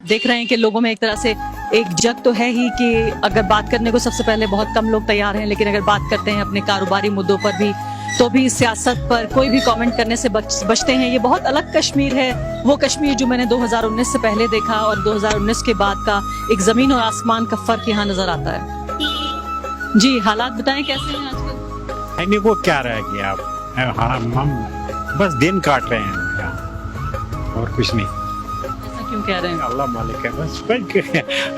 देख रहे हैं कि लोगों में एक तरह से एक जग तो है ही कि अगर बात करने को सबसे पहले बहुत कम लोग तैयार हैं, लेकिन अगर बात करते हैं अपने कारोबारी मुद्दों पर भी तो भी सियासत पर कोई भी कमेंट करने से बचते हैं। ये बहुत अलग कश्मीर है, वो कश्मीर जो मैंने 2019 से पहले देखा और 2019 के बाद का एक जमीन और आसमान का फर्क यहाँ नजर आता है। जी हालात बताएं कैसे हैं आजकल? नहीं वो क्या रह गया अब, हम बस दिन काट रहे हैं यहाँ, और कुछ नहीं। ऐसा क्यों कह रहे हैं? अल्लाह मालिक है बस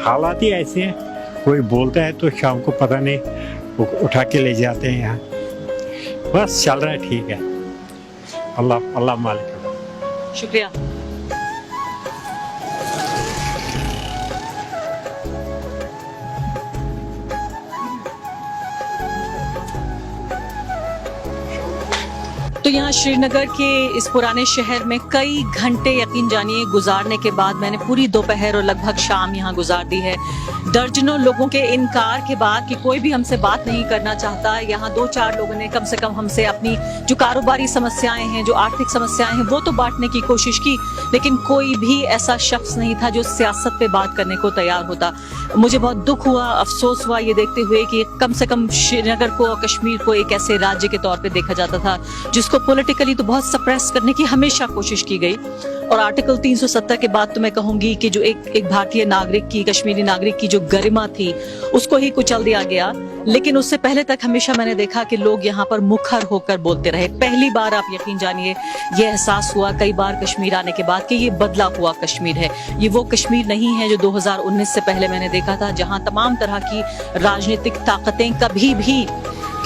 हालात ही ऐसे हैं। कोई बोलता है तो शाम को पता नहीं वो उठा के ले जाते हैं यहाँ, बस चल रहा है, ठीक है। अल्लाह मालिक है। शुक्रिया। तो यहाँ श्रीनगर के इस पुराने शहर में कई घंटे यकीन जानिए गुजारने के बाद मैंने पूरी दोपहर और लगभग शाम यहाँ गुजार दी है। दर्जनों लोगों के इनकार के बाद कि कोई भी हमसे बात नहीं करना चाहता, यहाँ 2-4 लोगों ने कम से कम हमसे अपनी जो कारोबारी समस्याएं हैं, जो आर्थिक समस्याएं हैं, वो तो बांटने की कोशिश की, लेकिन कोई भी ऐसा शख्स नहीं था जो सियासत पे बात करने को तैयार होता। मुझे बहुत दुख हुआ, अफसोस हुआ ये देखते हुए कि कम से कम श्रीनगर को और कश्मीर को एक ऐसे राज्य के तौर पे देखा जाता था जिसको पॉलिटिकली तो बहुत सप्रेस करने की हमेशा कोशिश की गई। और आर्टिकल 370 के बाद तो मैं कहूंगी कि जो एक भारतीय नागरिक की, कश्मीरी नागरिक की जो गरिमा थी उसको ही कुचल दिया गया। लेकिन उससे पहले तक हमेशा मैंने देखा कि लोग यहाँ पर मुखर होकर बोलते रहे। पहली बार आप यकीन जानिए ये एहसास हुआ कई बार कश्मीर आने के बाद कि ये बदला हुआ कश्मीर है। ये वो कश्मीर नहीं है जो 2019 से पहले मैंने देखा था, जहाँ तमाम तरह की राजनीतिक ताकतें कभी भी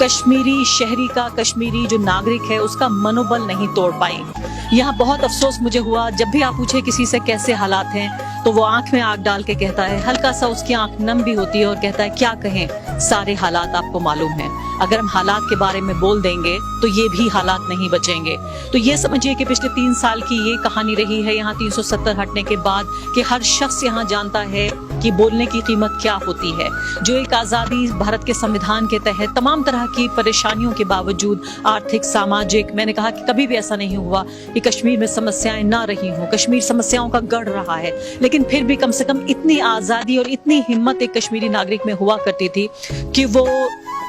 कश्मीरी शहरी का, कश्मीरी जो नागरिक है उसका मनोबल नहीं तोड़ पाई। यहाँ बहुत अफसोस मुझे हुआ, जब भी आप पूछे किसी से कैसे हालात हैं तो वो आंख में आंख डाल के कहता है, हल्का सा उसकी आंख नम भी होती है और कहता है क्या कहें, सारे हालात आपको मालूम हैं। अगर हम हालात के बारे में बोल देंगे तो ये भी हालात नहीं बचेंगे। तो ये समझिए कि पिछले 3 साल की ये कहानी रही है यहाँ 370 हटने के बाद कि हर शख्स यहाँ जानता है कि बोलने की कीमत क्या होती है। जो एक आज़ादी भारत के संविधान के तहत तमाम तरह की परेशानियों के बावजूद, आर्थिक, सामाजिक, मैंने कहा कि कभी भी ऐसा नहीं हुआ कि कश्मीर में समस्याएं ना रही हों। कश्मीर समस्याओं का गढ़ रहा है, लेकिन फिर भी कम से कम इतनी आज़ादी और इतनी हिम्मत एक कश्मीरी नागरिक में हुआ करती थी कि वो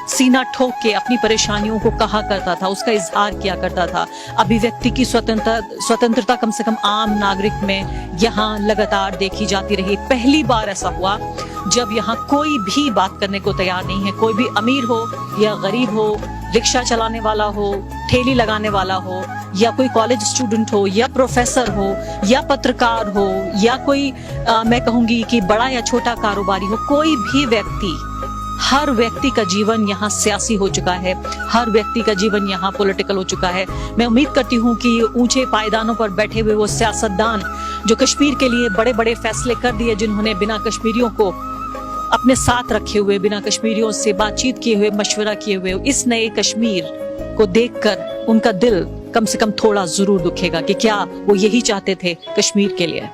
सीना ठोक के अपनी परेशानियों को कहा करता था, उसका इजहार किया करता था। अभिव्यक्ति की स्वतंत्रता कम से कम आम नागरिक में यहाँ लगातार देखी जाती रही। पहली बार ऐसा हुआ जब यहाँ कोई भी बात करने को तैयार नहीं है, कोई भी अमीर हो या गरीब हो, रिक्शा चलाने वाला हो, ठेली लगाने वाला हो, या कोई कॉलेज स्टूडेंट हो, या प्रोफेसर हो, या पत्रकार हो, या कोई मैं कहूंगी कि बड़ा या छोटा कारोबारी हो, कोई भी व्यक्ति, हर व्यक्ति का जीवन यहाँ सियासी हो चुका है, हर व्यक्ति का जीवन यहाँ पॉलिटिकल हो चुका है। मैं उम्मीद करती हूँ कि ऊंचे पायदानों पर बैठे हुए वो सियासतदान जो कश्मीर के लिए बड़े बड़े फैसले कर दिए, जिन्होंने बिना कश्मीरियों को अपने साथ रखे हुए, बिना कश्मीरियों से बातचीत किए हुए, मशवरा किए हुए, इस नए कश्मीर को देखकर उनका दिल कम से कम थोड़ा जरूर दुखेगा कि क्या वो यही चाहते थे कश्मीर के लिए।